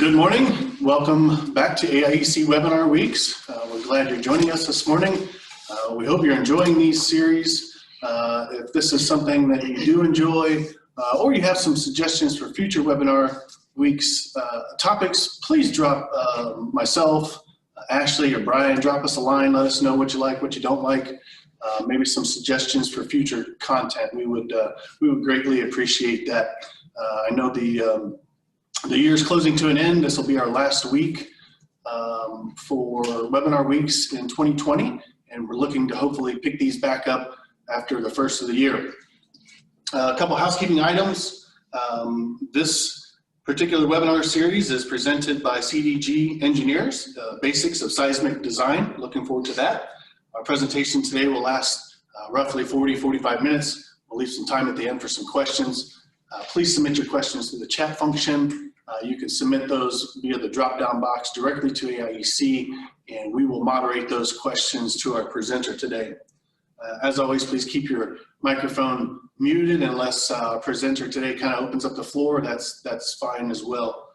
Good morning. Welcome back to AIEC Webinar Weeks. We're glad you're joining us this morning. We hope you're enjoying these series. If this is something that you do enjoy, or you have some suggestions for future webinar weeks topics, please drop myself, Ashley, or Brian, drop us a line. Let us know what you like, what you don't like. Maybe some suggestions for future content. We would greatly appreciate that. I know the year is closing to an end. This will be our last week for webinar weeks in 2020, and we're looking to hopefully pick these back up after the first of the year. A couple housekeeping items. This particular webinar series is presented by CDG Engineers, Basics of Seismic Design. Looking forward to that. Our presentation today will last roughly 40-45 minutes. We'll leave some time at the end for some questions. Please submit your questions through the chat function. You can submit those via the drop-down box directly to AIEC, and we will moderate those questions to our presenter today. As always, please keep your microphone muted unless our presenter today kind of opens up the floor. That's fine as well.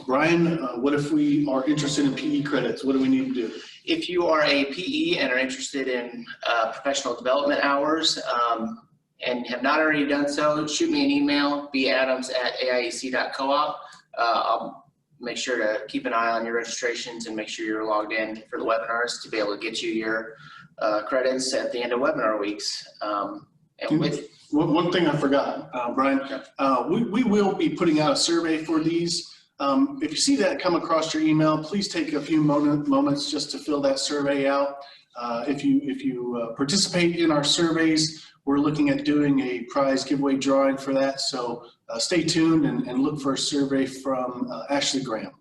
Brian, what if we are interested in PE credits? What do we need to do? If you are a PE and are interested in professional development hours, and have not already done so, shoot me an email, badams@aiec.coop. I'll make sure to keep an eye on your registrations and make sure you're logged in for the webinars to be able to get you your credits at the end of webinar weeks. One thing I forgot, Brian, we will be putting out a survey for these. If you see that come across your email, please take a few moments just to fill that survey out. If you participate in our surveys, we're looking at doing a prize giveaway drawing for that, so stay tuned and look for a survey from Ashley Graham.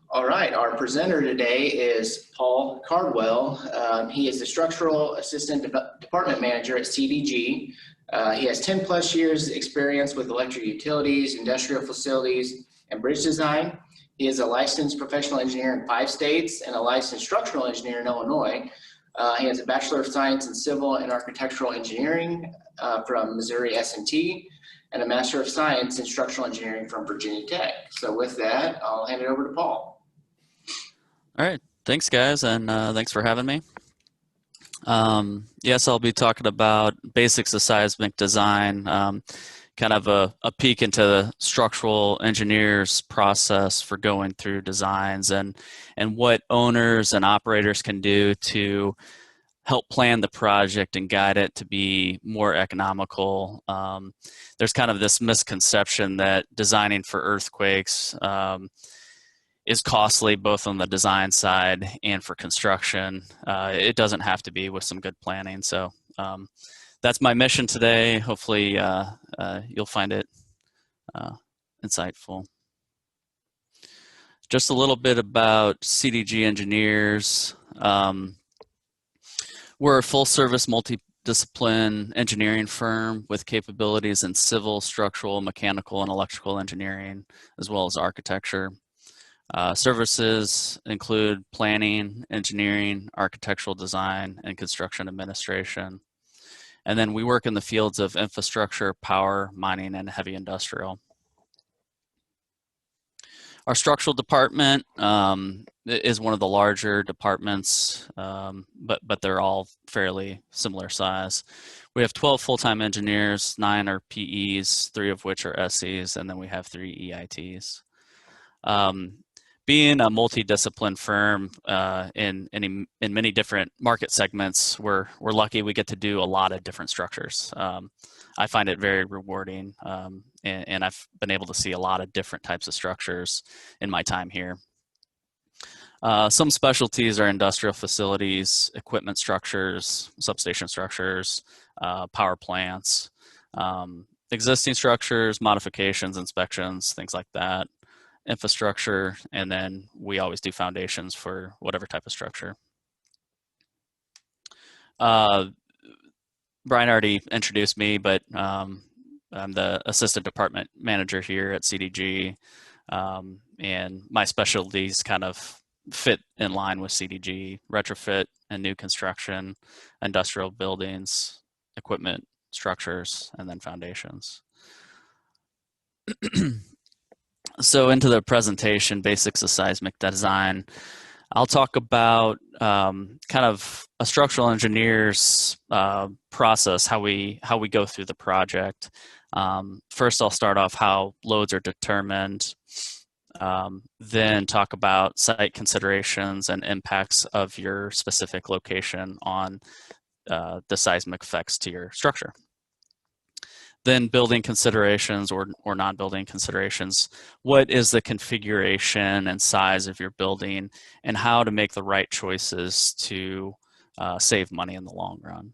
All right, our presenter today is Paul Cardwell. He is the Structural Assistant Department Manager at CDG. He has 10 plus years experience with electric utilities, industrial facilities, and bridge design. He is a licensed professional engineer in 5 states and a licensed structural engineer in Illinois. He has a Bachelor of Science in Civil and Architectural Engineering from Missouri S&T and a Master of Science in Structural Engineering from Virginia Tech. So with that, I'll hand it over to Paul. All right, thanks guys, and thanks for having me. Yes, I'll be talking about basics of seismic design, kind of a peek into the structural engineers process for going through designs and what owners and operators can do to help plan the project and guide it to be more economical. There's kind of this misconception that designing for earthquakes is costly both on the design side and for construction. It doesn't have to be with some good planning. So that's my mission today. Hopefully you'll find it insightful. Just a little bit about CDG Engineers. We're a full-service multidiscipline engineering firm with capabilities in civil, structural, mechanical, and electrical engineering, as well as architecture. Services include planning, engineering, architectural design, and construction administration. And then we work in the fields of infrastructure, power, mining, and heavy industrial. Our structural department is one of the larger departments, but they're all fairly similar size. We have 12 full-time engineers, 9 are PEs, 3 of which are SEs, and then we have 3 EITs. Being a multidiscipline firm in many different market segments, we're lucky we get to do a lot of different structures. I find it very rewarding, and I've been able to see a lot of different types of structures in my time here. Some specialties are industrial facilities, equipment structures, substation structures, power plants, existing structures, modifications, inspections, things like that. Infrastructure, and then we always do foundations for whatever type of structure. Brian already introduced me, but I'm the assistant department manager here at CDG, and my specialties kind of fit in line with CDG: retrofit and new construction, industrial buildings, equipment structures, and then foundations. So into the presentation, basics of seismic design. I'll talk about kind of a structural engineer's process, how we go through the project. First, I'll start off how loads are determined, then talk about site considerations and impacts of your specific location on the seismic effects to your structure. Then building considerations or non-building considerations. What is the configuration and size of your building and how to make the right choices to save money in the long run.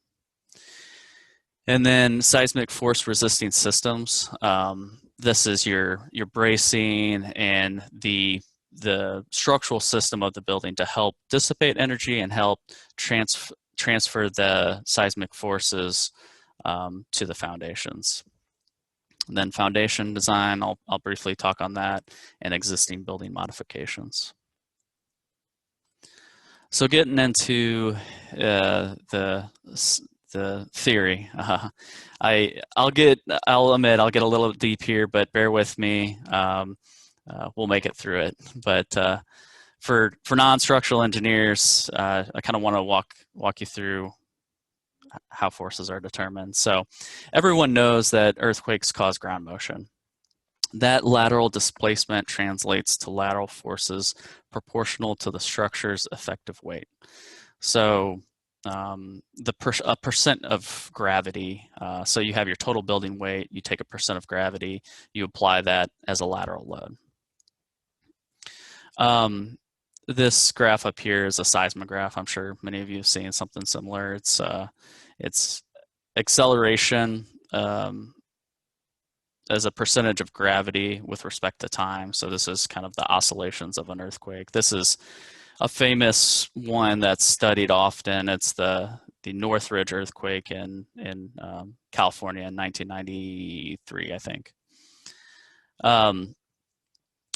And then seismic force resisting systems. This is your bracing and the structural system of the building to help dissipate energy and help transfer the seismic forces to the foundations. And then foundation design, I'll briefly talk on that, and existing building modifications. So getting into the theory, I'll admit I'll get a little deep here, but bear with me. We'll make it through it. But for non-structural engineers, I kind of want to walk you through how forces are determined. So everyone knows that earthquakes cause ground motion. That lateral displacement translates to lateral forces proportional to the structure's effective weight. So a percent of gravity, so you have your total building weight, you take a percent of gravity, you apply that as a lateral load. This graph up here is a seismograph. I'm sure many of you have seen something similar. It's acceleration as a percentage of gravity with respect to time. So this is kind of the oscillations of an earthquake. This is a famous one that's studied often. It's the Northridge earthquake in California in 1993, I think.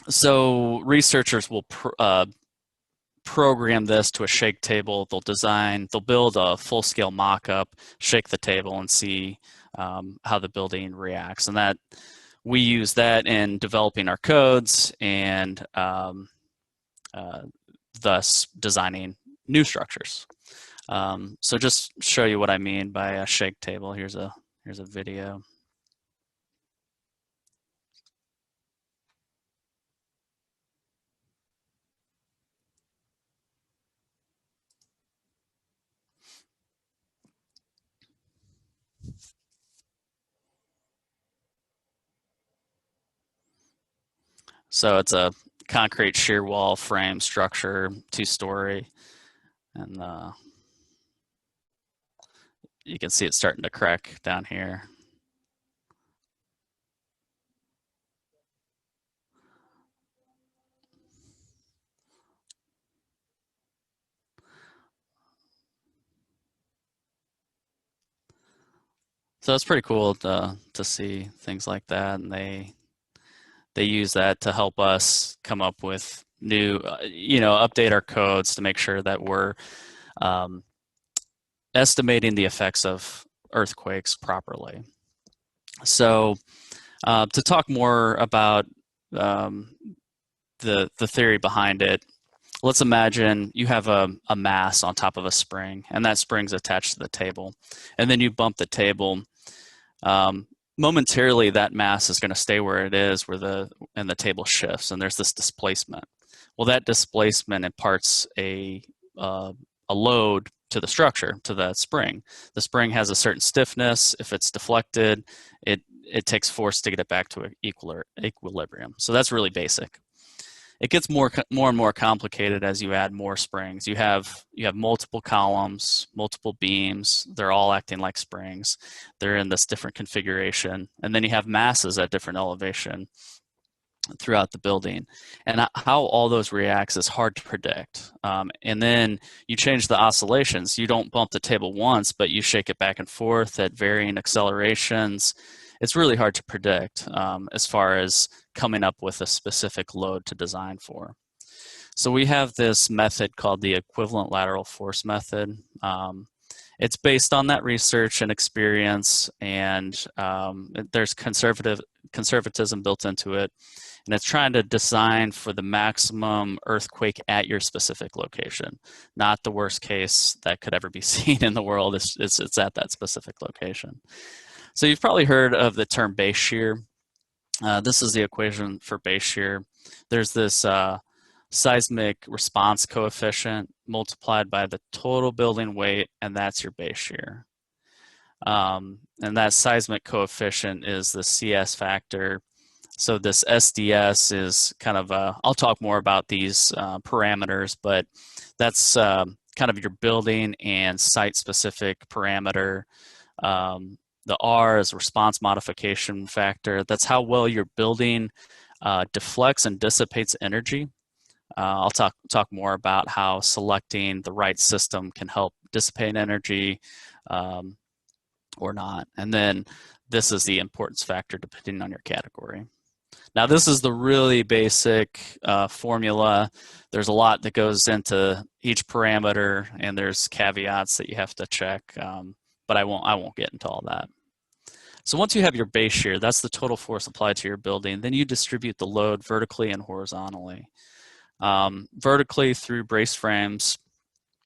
So researchers will program this to a shake table. They'll build a full-scale mock-up, shake the table, and see how the building reacts. And that we use that in developing our codes and thus designing new structures. So just show you what I mean by a shake table. Here's a video. So it's a concrete shear wall frame structure, 2-story, and you can see it starting to crack down here. So it's pretty cool to see things like that, and they use that to help us come up with new, update our codes to make sure that we're estimating the effects of earthquakes properly. So to talk more about the theory behind it, let's imagine you have a mass on top of a spring, and that spring's attached to the table, and then you bump the table. Momentarily, that mass is going to stay where it is, and the table shifts, and there's this displacement. Well, that displacement imparts a load to the structure, to the spring. The spring has a certain stiffness. If it's deflected, it takes force to get it back to an equilibrium. So that's really basic. It gets more and more complicated as you add more springs. You have multiple columns, multiple beams. They're all acting like springs. They're in this different configuration, and then you have masses at different elevation throughout the building. And how all those reacts is hard to predict. And then you change the oscillations. You don't bump the table once, but you shake it back and forth at varying accelerations. It's really hard to predict as far as coming up with a specific load to design for. So we have this method called the equivalent lateral force method. It's based on that research and experience, and there's conservatism built into it. And it's trying to design for the maximum earthquake at your specific location, not the worst case that could ever be seen in the world. It's at that specific location. So you've probably heard of the term base shear. This is the equation for base shear. There's this seismic response coefficient multiplied by the total building weight, and that's your base shear. And that seismic coefficient is the CS factor. So this SDS is kind of I'll talk more about these parameters, but that's kind of your building and site-specific parameter. The R is response modification factor. That's how well your building deflects and dissipates energy. I'll talk more about how selecting the right system can help dissipate energy or not. And then this is the importance factor depending on your category. Now, this is the really basic formula. There's a lot that goes into each parameter, and there's caveats that you have to check, but I won't get into all that. So once you have your base shear, that's the total force applied to your building, then you distribute the load vertically and horizontally. Vertically through brace frames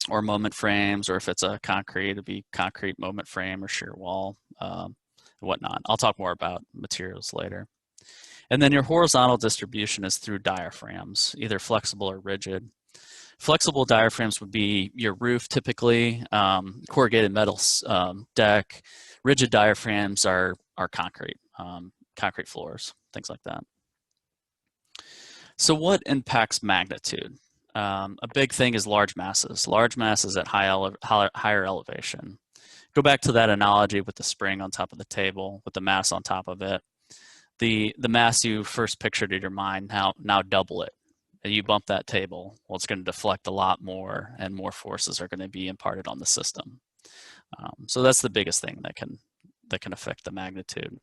or moment frames, or if it's a concrete, it'd be concrete moment frame or shear wall, and whatnot. I'll talk more about materials later. And then your horizontal distribution is through diaphragms, either flexible or rigid. Flexible diaphragms would be your roof, typically, corrugated metal deck. Rigid diaphragms are concrete, concrete floors, things like that. So what impacts magnitude? A big thing is large masses. Large masses at higher elevation. Go back to that analogy with the spring on top of the table, with the mass on top of it. The mass you first pictured in your mind, now double it. And you bump that table, well, it's going to deflect a lot more, and more forces are going to be imparted on the system. So that's the biggest thing that can affect the magnitude.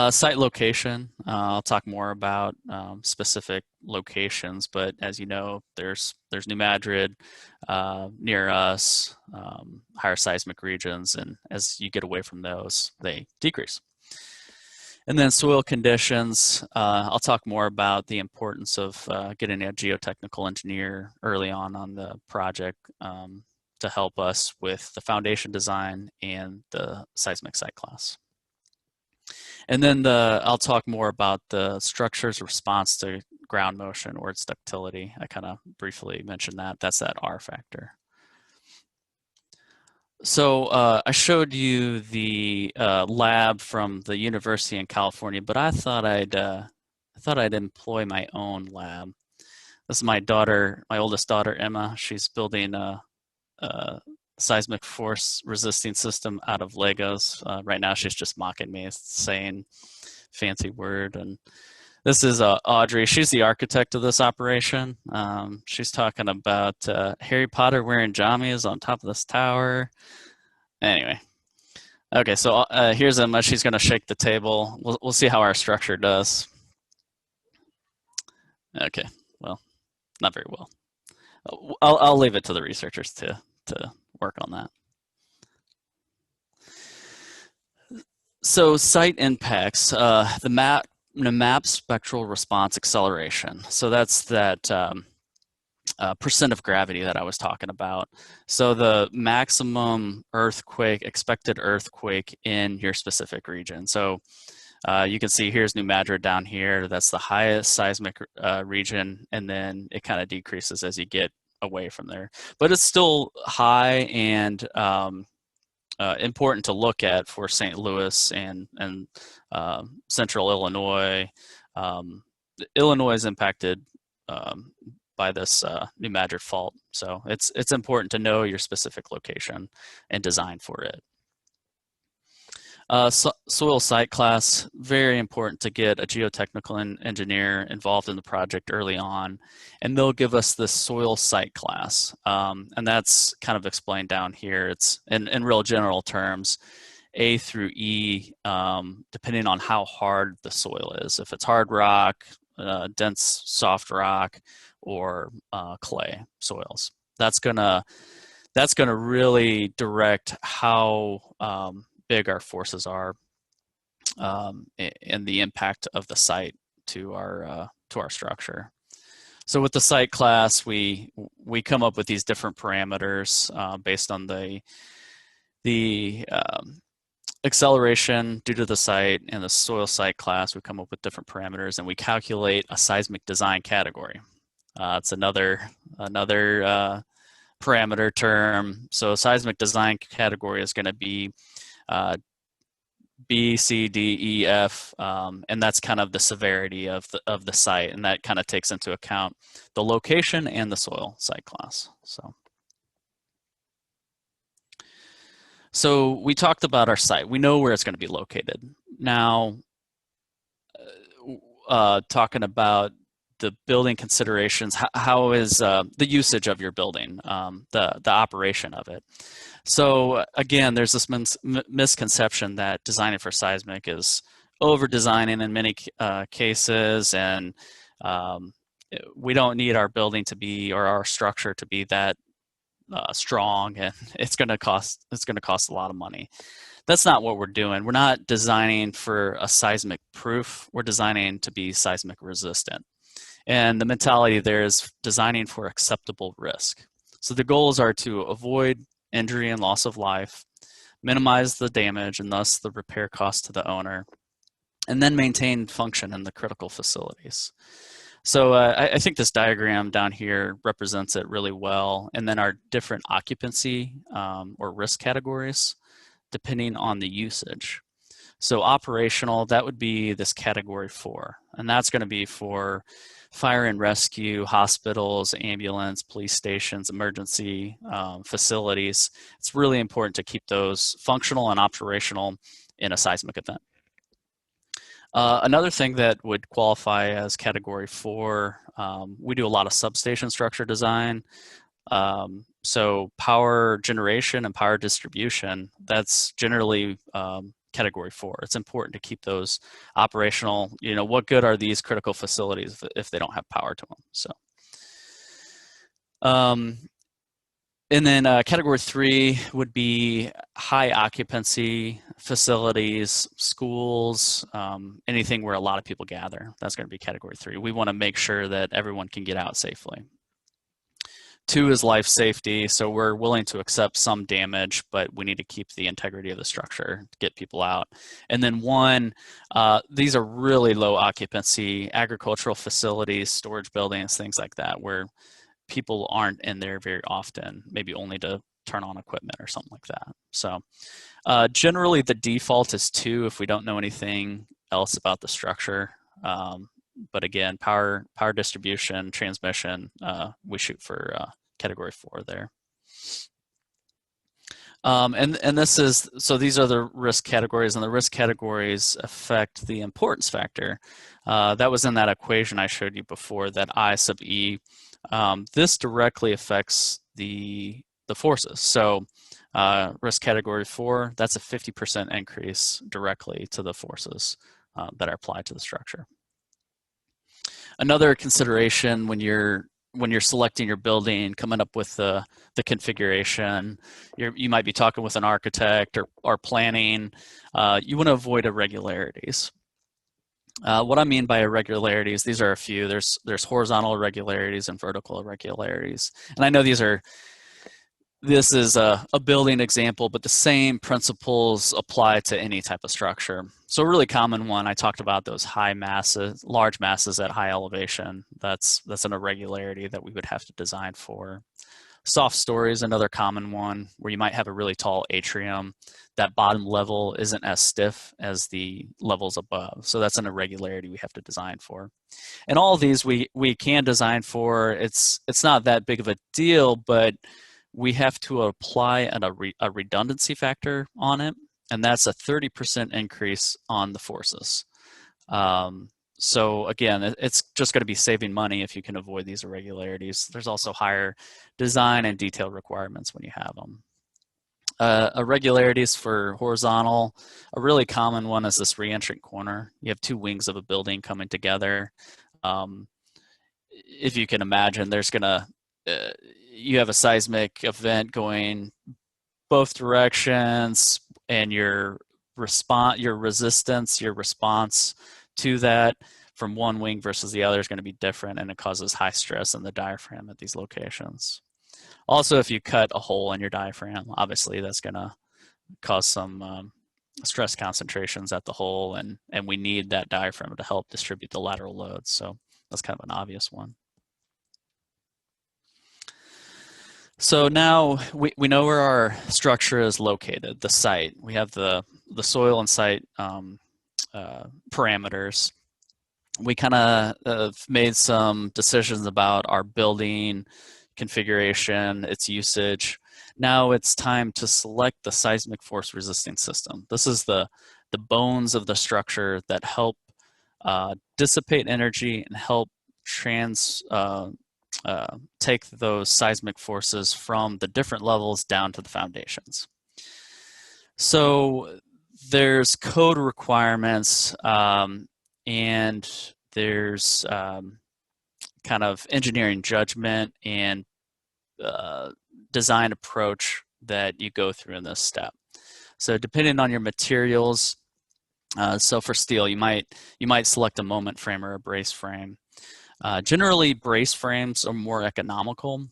Site location, I'll talk more about specific locations, but as you know, there's New Madrid near us, higher seismic regions, and as you get away from those, they decrease. And then soil conditions, I'll talk more about the importance of getting a geotechnical engineer early on the project to help us with the foundation design and the seismic site class. And then I'll talk more about the structure's response to ground motion or its ductility. I kind of briefly mentioned that. That's that R factor. So I showed you the lab from the University in California, but I thought I'd employ my own lab. This is my daughter, my oldest daughter, Emma. She's building a seismic force resisting system out of Legos. Right now, she's just mocking me, saying fancy word. And this is Audrey. She's the architect of this operation. She's talking about Harry Potter wearing jammies on top of this tower. Anyway, okay. So here's Emma. She's going to shake the table. We'll see how our structure does. Okay. Well, not very well. I'll leave it to the researchers to work on that. So site impacts, the map spectral response acceleration. So that's that percent of gravity that I was talking about. So the maximum expected earthquake in your specific region. So you can see here's New Madrid down here. That's the highest seismic region, and then it kind of decreases as you get away from there. But it's still high and important to look at for St. Louis and central Illinois. Illinois is impacted by this New Madrid fault, so it's important to know your specific location and design for it. Soil site class, very important to get a geotechnical engineer involved in the project early on, and they'll give us the soil site class, and that's kind of explained down here. It's in real general terms, A through E, depending on how hard the soil is. If it's hard rock, dense soft rock, or clay soils, that's gonna that's going to really direct how big our forces are and the impact of the site to our structure. So with the site class, we come up with these different parameters based on the acceleration due to the site and the soil site class. We come up with different parameters, and we calculate a seismic design category. It's another parameter term. So a seismic design category is going to be B, C, D, E, F, and that's kind of the severity of the site, and that kind of takes into account the location and the soil site class. So we talked about our site. We know where it's going to be located. Now, talking about the building considerations, how is the usage of your building, the operation of it. So again, there's this misconception that designing for seismic is over-designing in many cases, and we don't need our building to be, or our structure to be that strong, and it's going to cost a lot of money. That's not what we're doing. We're not designing for a seismic proof. We're designing to be seismic resistant. And the mentality there is designing for acceptable risk. So the goals are to avoid injury and loss of life, minimize the damage and thus the repair cost to the owner, and then maintain function in the critical facilities. So I think this diagram down here represents it really well. And then our different occupancy or risk categories, depending on the usage. So operational, that would be this category 4, and that's going to be for fire and rescue, hospitals, ambulance, police stations, emergency facilities. It's really important to keep those functional and operational in a seismic event. Another thing that would qualify as category 4, we do a lot of substation structure design. So power generation and power distribution, that's generally category 4. It's important to keep those operational. You know, what good are these critical facilities if they don't have power to them? So, and then category 3 would be high occupancy facilities, schools, anything where a lot of people gather. That's going to be category 3. We want to make sure that everyone can get out safely. 2 is life safety, so we're willing to accept some damage, but we need to keep the integrity of the structure to get people out. And then 1, these are really low occupancy, agricultural facilities, storage buildings, things like that, where people aren't in there very often, maybe only to turn on equipment or something like that. So generally the default is 2 if we don't know anything else about the structure. But again, power distribution, transmission, we shoot for category 4 there. And this is, so these are the risk categories, and the risk categories affect the importance factor. That was in that equation I showed you before, that I sub E. This directly affects the forces. So risk category 4, that's a 50% increase directly to the forces that are applied to the structure. Another consideration when you're selecting your building, coming up with the configuration, you might be talking with an architect or planning. You want to avoid irregularities. What I mean by irregularities, these are a few. There's horizontal irregularities and vertical irregularities, and I know this is a building example, but the same principles apply to any type of structure. So a really common one, I talked about those high masses, large masses at high elevation. That's an irregularity that we would have to design for. Soft stories, another common one, where you might have a really tall atrium. That bottom level isn't as stiff as the levels above. So that's an irregularity we have to design for. And all of these we can design for. It's not that big of a deal, but we have to apply a redundancy factor on it, and that's a 30% increase on the forces. So again, it's just going to be saving money if you can avoid these irregularities. There's also higher design and detail requirements when you have them. Irregularities for horizontal, a really common one is this reentrant corner. You have 2 wings of a building coming together. If you can imagine, you have a seismic event going both directions, and your resistance, your response to that from one wing versus the other is going to be different, and it causes high stress in the diaphragm at these locations. Also, if you cut a hole in your diaphragm, obviously that's going to cause some stress concentrations at the hole, and we need that diaphragm to help distribute the lateral loads. So that's kind of an obvious one. So now we know where our structure is located, the site. We have the soil and site parameters. We kind of have made some decisions about our building configuration, its usage. Now it's time to select the seismic force resisting system. This is the bones of the structure that help dissipate energy and help take those seismic forces from the different levels down to the foundations. So there's code requirements, and there's kind of engineering judgment and design approach that you go through in this step. So depending on your materials, so for steel, you might select a moment frame or a brace frame. Generally, brace frames are more economical.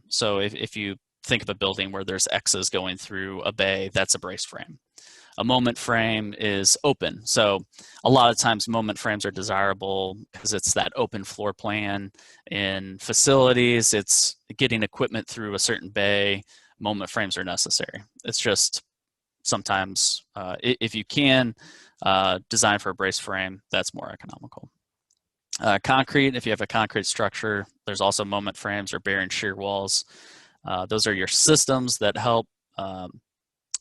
So if you think of a building where there's X's going through a bay, that's a brace frame. A moment frame is open. So a lot of times moment frames are desirable because it's that open floor plan. In facilities, it's getting equipment through a certain bay. Moment frames are necessary. It's just sometimes, if you can design for a brace frame, that's more economical. Concrete, if you have a concrete structure, there's also moment frames or bearing shear walls. Those are your systems that help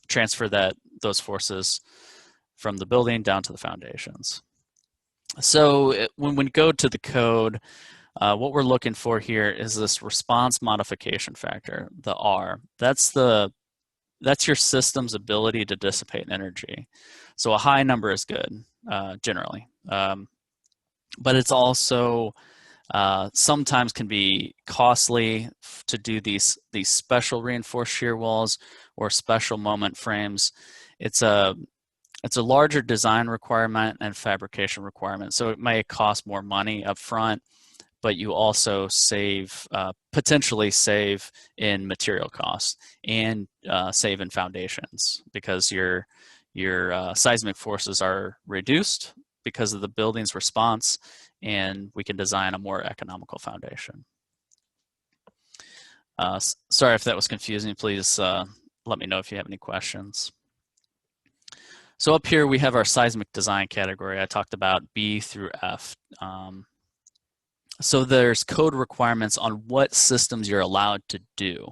transfer those forces from the building down to the foundations. So when we go to the code, what we're looking for here is this response modification factor, the R. That's your system's ability to dissipate energy. So a high number is good, generally. But it's also sometimes can be costly to do these special reinforced shear walls or special moment frames. It's a larger design requirement and fabrication requirement, so it may cost more money up front, but you also potentially save in material costs and save in foundations because your seismic forces are reduced because of the building's response, and we can design a more economical foundation. Sorry if that was confusing. Please let me know if you have any questions. So up here we have our seismic design category. I talked about B through F. So there's code requirements on what systems you're allowed to do.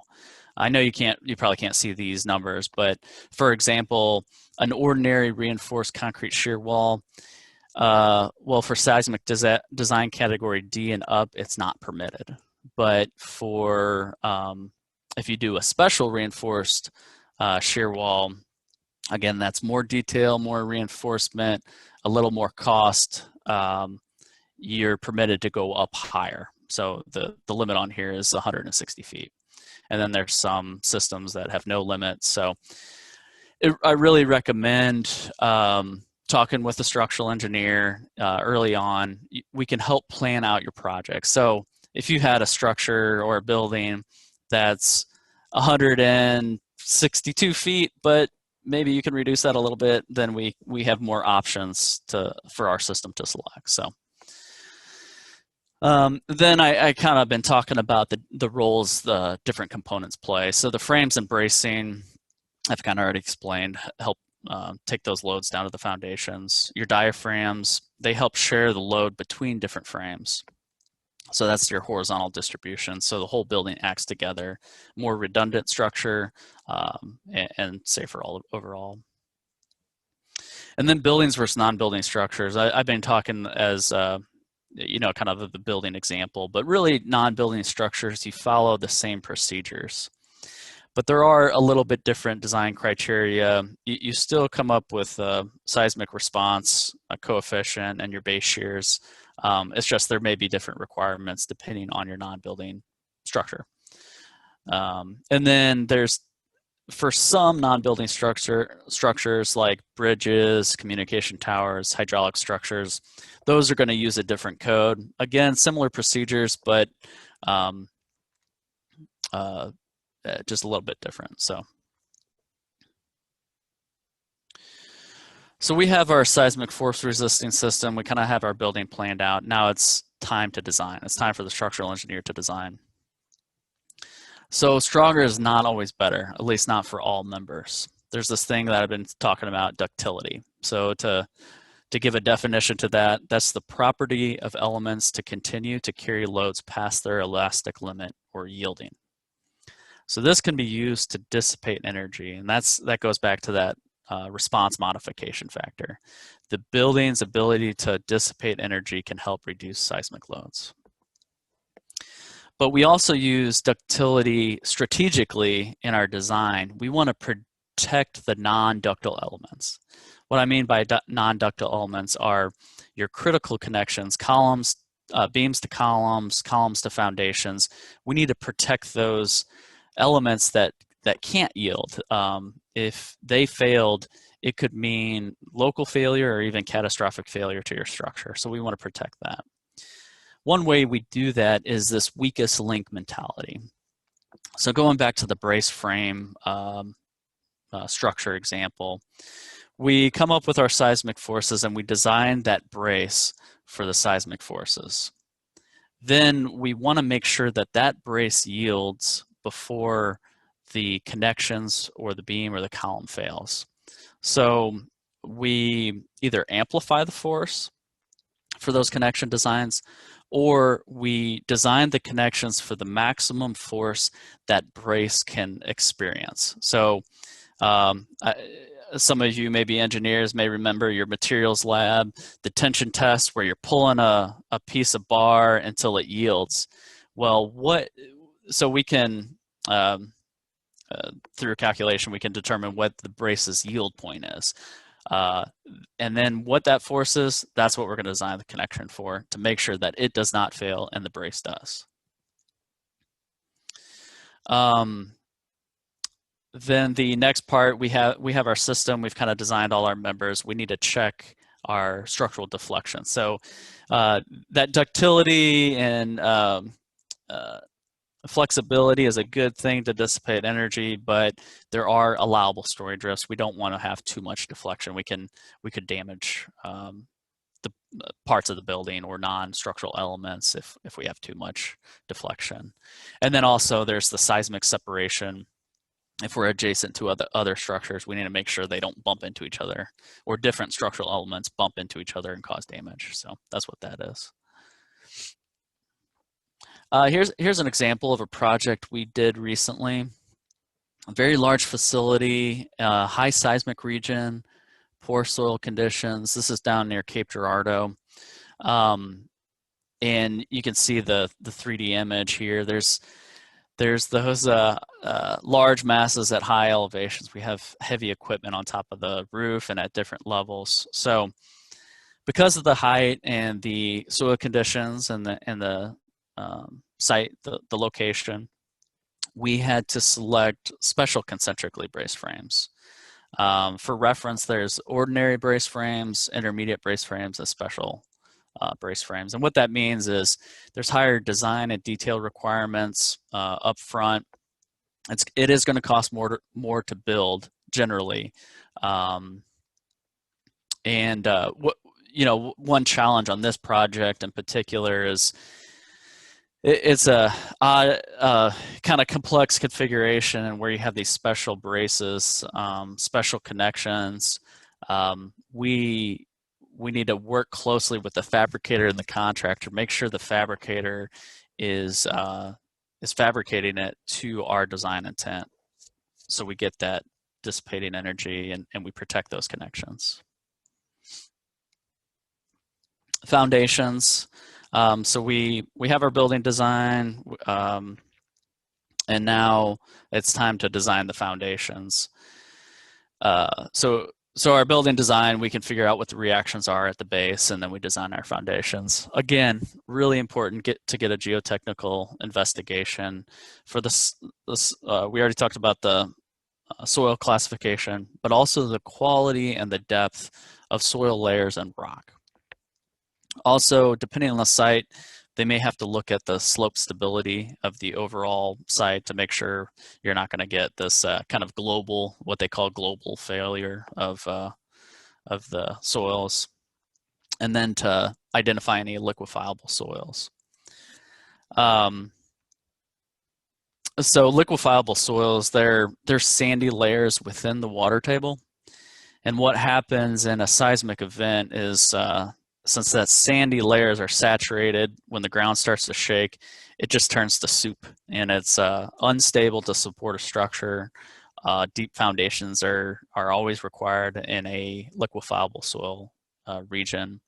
I know you probably can't see these numbers, but for example, an ordinary reinforced concrete shear wall, well, for seismic design category D and up, it's not permitted. But for if you do a special reinforced shear wall, again, that's more detail, more reinforcement, a little more cost. You're permitted to go up higher. So the limit on here is 160 feet. And then there's some systems that have no limit. So I really recommend talking with a structural engineer early on. We can help plan out your project. So if you had a structure or a building that's 162 feet, but maybe you can reduce that a little bit, then we have more options for our system to select. So then I kind of been talking about the roles the different components play. So the frames and bracing, I've kind of already explained, help take those loads down to the foundations. Your diaphragms, they help share the load between different frames. So that's your horizontal distribution. So the whole building acts together, more redundant structure and safer overall. And then buildings versus non-building structures. I've been talking as kind of the building example, but really non-building structures, you follow the same procedures. But there are a little bit different design criteria. You still come up with a seismic response, a coefficient, and your base shears. It's just there may be different requirements depending on your non-building structure. And then there's, for some non-building structures like bridges, communication towers, hydraulic structures, those are going to use a different code. Again, similar procedures, but just a little bit different. So we have our seismic force resisting system. We kind of have our building planned out. Now it's time to design. It's time for the structural engineer to design. So stronger is not always better, at least not for all members. There's this thing that I've been talking about, ductility. So to give a definition to that, that's the property of elements to continue to carry loads past their elastic limit or yielding. So this can be used to dissipate energy, and that goes back to that response modification factor. The building's ability to dissipate energy can help reduce seismic loads. But we also use ductility strategically in our design. We want to protect the non-ductile elements. What I mean by non-ductile elements are your critical connections, columns, beams to columns, columns to foundations. We need to protect those elements that can't yield. If they failed, it could mean local failure or even catastrophic failure to your structure. So we want to protect that. One way we do that is this weakest link mentality. So going back to the brace frame structure example, we come up with our seismic forces and we design that brace for the seismic forces. Then we want to make sure that that brace yields before the connections or the beam or the column fails. So we either amplify the force for those connection designs, or we design the connections for the maximum force that brace can experience. So some of you, maybe engineers, may remember your materials lab, the tension test where you're pulling a piece of bar until it yields. Well, so we can, through calculation, we can determine what the brace's yield point is. And then what that force is, that's what we're going to design the connection for, to make sure that it does not fail and the brace does. Then the next part, we have our system. We've kind of designed all our members. We need to check our structural deflection. So that ductility and flexibility is a good thing to dissipate energy, but there are allowable story drifts. We don't want to have too much deflection. We could damage the parts of the building or non-structural elements if we have too much deflection. And then also there's the seismic separation. If we're adjacent to other structures, we need to make sure they don't bump into each other, or different structural elements bump into each other and cause damage. So that's what that is. Here's an example of a project we did recently. A very large facility, high seismic region, poor soil conditions. This is down near Cape Girardeau. And you can see the 3D image here. There's those large masses at high elevations. We have heavy equipment on top of the roof and at different levels. So because of the height and the soil conditions and the site, the location, we had to select special concentrically braced frames. For reference, there's ordinary brace frames, intermediate brace frames, and special brace frames. And what that means is there's higher design and detail requirements up front. It is going to cost more to build generally. One challenge on this project in particular is it's a kind of complex configuration, and where you have these special braces, special connections. We need to work closely with the fabricator and the contractor, make sure the fabricator is fabricating it to our design intent, so we get that dissipating energy and we protect those connections. Foundations. So we have our building design, and now it's time to design the foundations. So So our building design, we can figure out what the reactions are at the base, and then we design our foundations. Again, really important to get a geotechnical investigation for this. We already talked about the soil classification, but also the quality and the depth of soil layers and rock. Also, depending on the site, they may have to look at the slope stability of the overall site to make sure you're not going to get this kind of global, what they call global failure of the soils, and then to identify any liquefiable soils. So liquefiable soils, they're sandy layers within the water table. And what happens in a seismic event is since that sandy layers are saturated, when the ground starts to shake, it just turns to soup, and it's unstable to support a structure. Deep foundations are always required in a liquefiable soil region.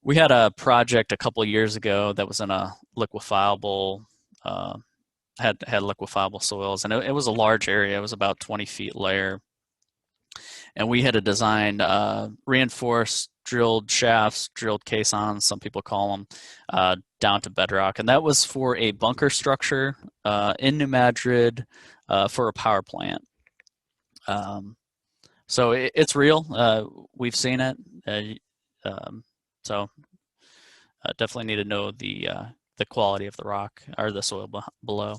We had a project a couple of years ago that was in a liquefiable, had liquefiable soils, and it was a large area. It was about 20 feet layer. And we had to design reinforced drilled shafts, drilled caissons, some people call them, down to bedrock. And that was for a bunker structure in New Madrid for a power plant. So it's real. We've seen it. So definitely need to know the quality of the rock or the soil below.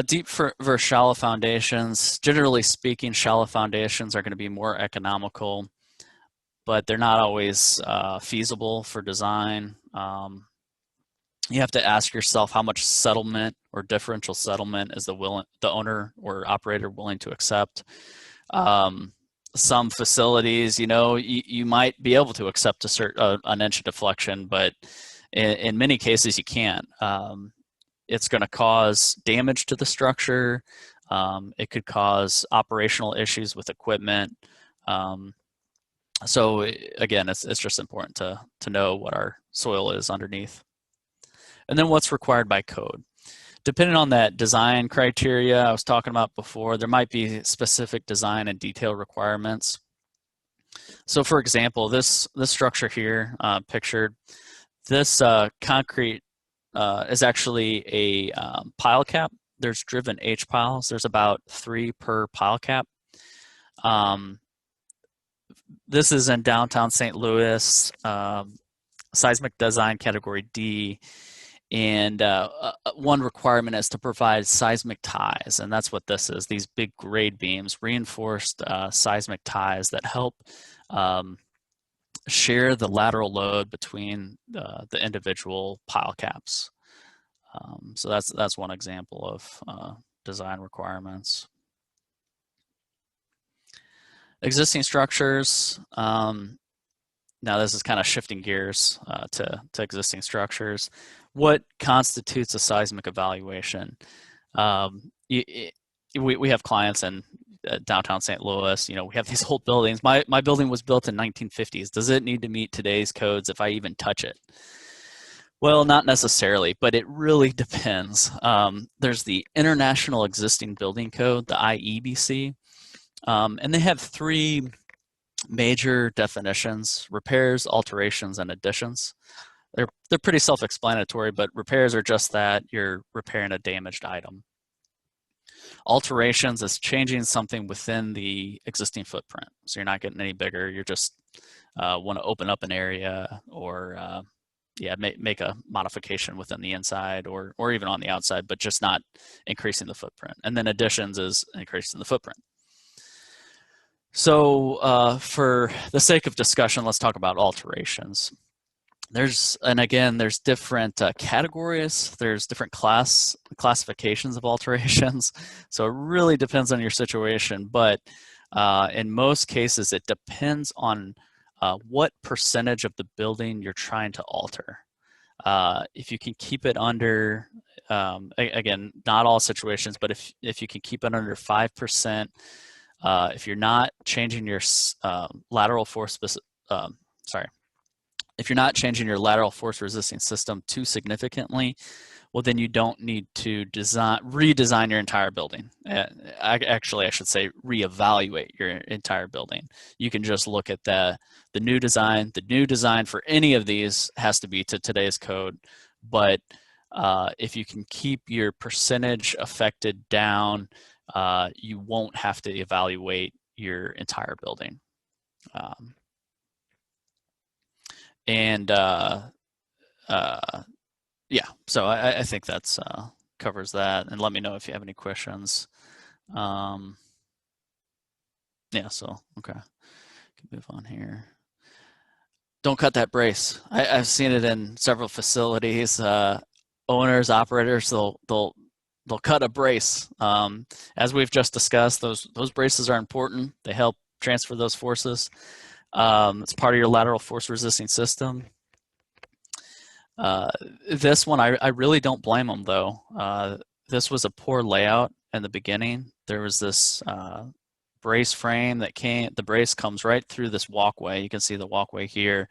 Deep versus shallow foundations. Generally speaking, shallow foundations are going to be more economical, but they're not always feasible for design. You have to ask yourself how much settlement or differential settlement is the owner or operator willing to accept. Some facilities, you might be able to accept an inch of deflection, but in many cases you can't. It's going to cause damage to the structure. It could cause operational issues with equipment. So again, it's just important to know what our soil is underneath. And then what's required by code. Depending on that design criteria I was talking about before, there might be specific design and detail requirements. So for example, this structure here pictured, this concrete is actually a pile cap. There's driven H piles. There's about 3 per pile cap. This is in downtown St. Louis, seismic design category D. And one requirement is to provide seismic ties, and that's what this is. These big grade beams, reinforced seismic ties that help share the lateral load between the individual pile caps. So that's one example of design requirements. Existing structures. Now this is kind of shifting gears to existing structures. What constitutes a seismic evaluation? We have clients in downtown St. Louis. We have these old buildings. My building was built in 1950s. Does it need to meet today's codes if I even touch it? Well, not necessarily, but it really depends. There's the International Existing Building Code, the IEBC, and they have 3 major definitions: repairs, alterations, and additions. They're pretty self-explanatory, but repairs are just that. You're repairing a damaged item. Alterations is changing something within the existing footprint. So you're not getting any bigger. You're just want to open up an area or make a modification within the inside or even on the outside, but just not increasing the footprint. And then additions is increasing the footprint. So for the sake of discussion, let's talk about alterations. There's different categories. There's different classifications of alterations. So it really depends on your situation, but in most cases, it depends on what percentage of the building you're trying to alter. If you can keep it under, again, not all situations, but if you can keep it under 5%, if you're not changing your lateral force, If you're not changing your lateral force resisting system too significantly, well, then you don't need to redesign your entire building. Actually, I should say reevaluate your entire building. You can just look at the new design. The new design for any of these has to be to today's code, but if you can keep your percentage affected down, you won't have to evaluate your entire building. Yeah, so I think that's covers that, and let me know if you have any questions. Yeah, so okay, can move on here. Don't cut that brace. I've seen it in several facilities. Owners, operators, they'll cut a brace. As we've just discussed, those braces are important. They help transfer those forces. It's part of your lateral force resisting system. This one, I really don't blame them though. This was a poor layout in the beginning. There was this brace frame that the brace comes right through this walkway. You can see the walkway here.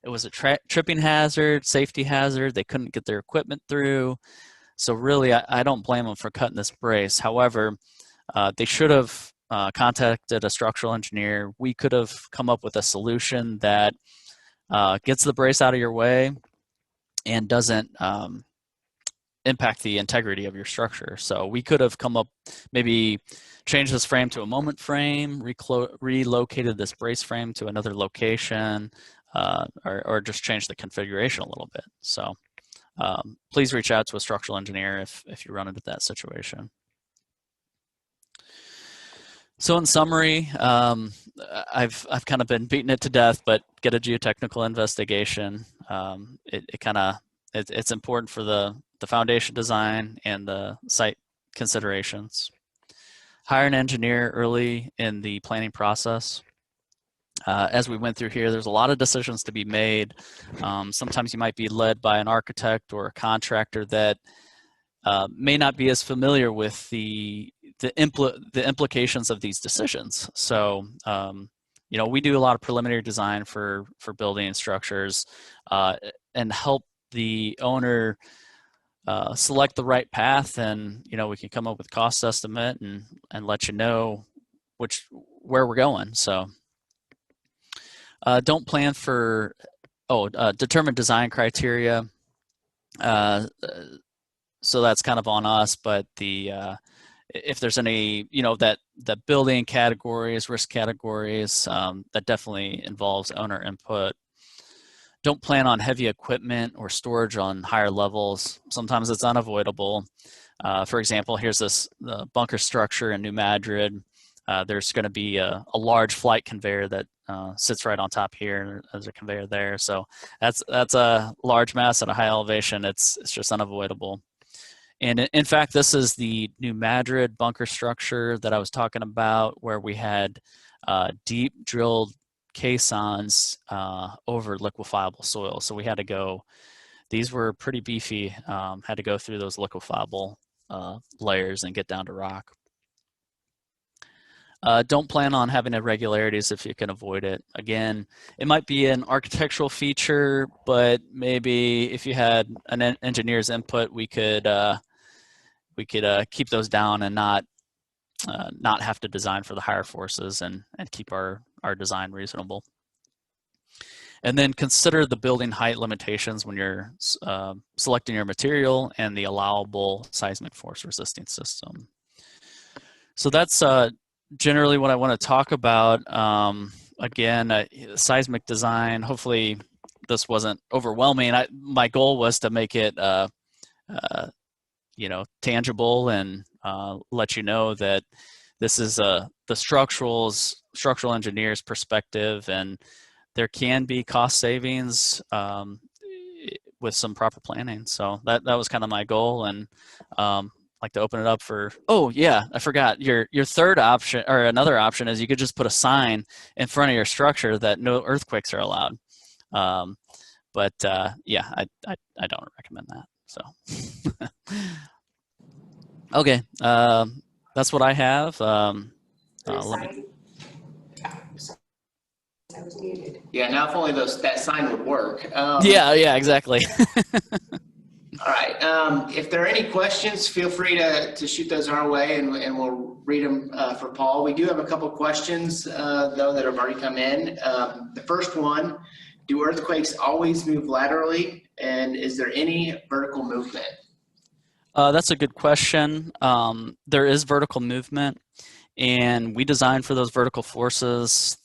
It was a tripping hazard, safety hazard. They couldn't get their equipment through. So really, I don't blame them for cutting this brace. However, they should have contacted a structural engineer. We could have come up with a solution that gets the brace out of your way and doesn't impact the integrity of your structure. So we could have come up, maybe changed this frame to a moment frame, relocated this brace frame to another location, or just change the configuration a little bit. So please reach out to a structural engineer if you run into that situation. So in summary, I've kind of been beating it to death, but get a geotechnical investigation. It's important for the foundation design and the site considerations. Hire an engineer early in the planning process. As we went through here, there's a lot of decisions to be made. Sometimes you might be led by an architect or a contractor that may not be as familiar with the implications of these decisions. So, you know, we do a lot of preliminary design for building and structures and help the owner select the right path, and you know, we can come up with cost estimate and let you know where we're going. So don't plan for determine design criteria. So that's kind of on us, but if there's any, you know, that building categories, risk categories, that definitely involves owner input. Don't plan on heavy equipment or storage on higher levels. Sometimes it's unavoidable. For example, here's the bunker structure in New Madrid. There's going to be a large flight conveyor that sits right on top here. There's a conveyor there. So that's a large mass at a high elevation. It's just unavoidable. And in fact, this is the New Madrid bunker structure that I was talking about, where we had deep drilled caissons over liquefiable soil. So we had to go, these were pretty beefy, had to go through those liquefiable layers and get down to rock. Don't plan on having irregularities if you can avoid it. Again, it might be an architectural feature, but maybe if you had an engineer's input, we could keep those down and not have to design for the higher forces and keep our design reasonable. And then consider the building height limitations when you're selecting your material and the allowable seismic force resisting system. So that's generally what I want to talk about. Again, seismic design, hopefully this wasn't overwhelming. My goal was to make it you know, tangible and let you know that this is the structural engineer's perspective, and there can be cost savings with some proper planning. So that was kind of my goal, and like to open it up for, oh yeah, I forgot, your third option, or another option, is you could just put a sign in front of your structure that no earthquakes are allowed. But yeah, I don't recommend that. So okay, that's what I have. Let me. I was muted. Yeah, now if only that sign would work. Yeah, exactly. All right. If there are any questions, feel free to shoot those our way, and we'll read them for Paul. We do have a couple questions, though, that have already come in. The first one, do earthquakes always move laterally, and is there any vertical movement? That's a good question. There is vertical movement, and we design for those vertical forces.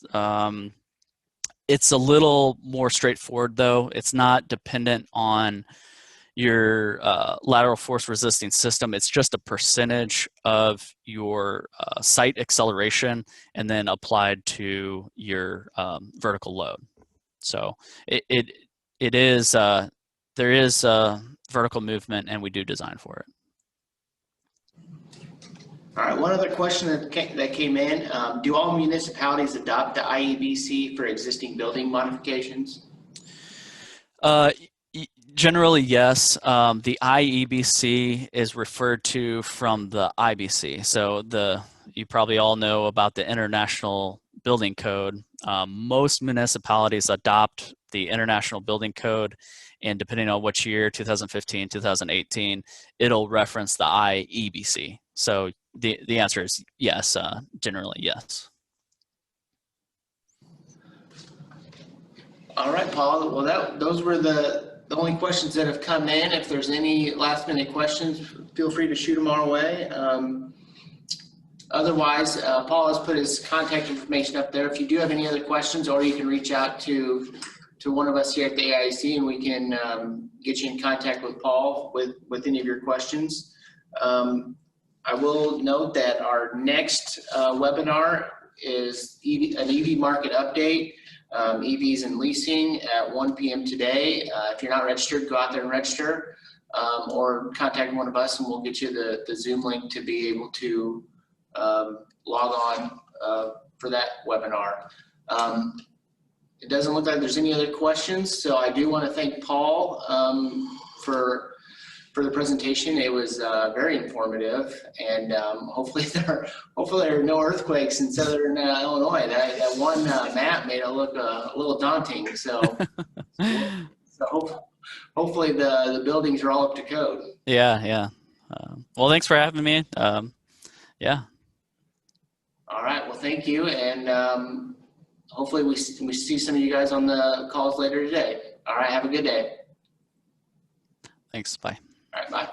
It's a little more straightforward, though. It's not dependent on your lateral force resisting system. It's just a percentage of your site acceleration and then applied to your vertical load. So it is there is vertical movement, and we do design for it. All right, one other question that came in. Do all municipalities adopt the IEBC for existing building modifications? Generally, yes. The IEBC is referred to from the IBC. So you probably all know about the International Building Code. Most municipalities adopt the International Building Code, and depending on which year, 2015, 2018, it'll reference the IEBC. So the answer is yes, generally yes. All right, Paul. Well, those were the only questions that have come in. If there's any last minute questions, feel free to shoot them our way. Otherwise, Paul has put his contact information up there. If you do have any other questions, or you can reach out to one of us here at the AIC, and we can get you in contact with Paul with any of your questions. I will note that our next webinar is an EV market update. EVs and leasing at 1 p.m. today. If you're not registered, go out there and register, or contact one of us, and we'll get you the Zoom link to be able to log on for that webinar. It doesn't look like there's any other questions, so I do want to thank Paul for the presentation. It was very informative, and hopefully there are no earthquakes in southern Illinois. That one map made it look a little daunting. So hopefully the buildings are all up to code. Yeah. Well, thanks for having me. Yeah. All right. Well, thank you, and hopefully we see some of you guys on the calls later today. All right. Have a good day. Thanks. Bye. All right. Bye.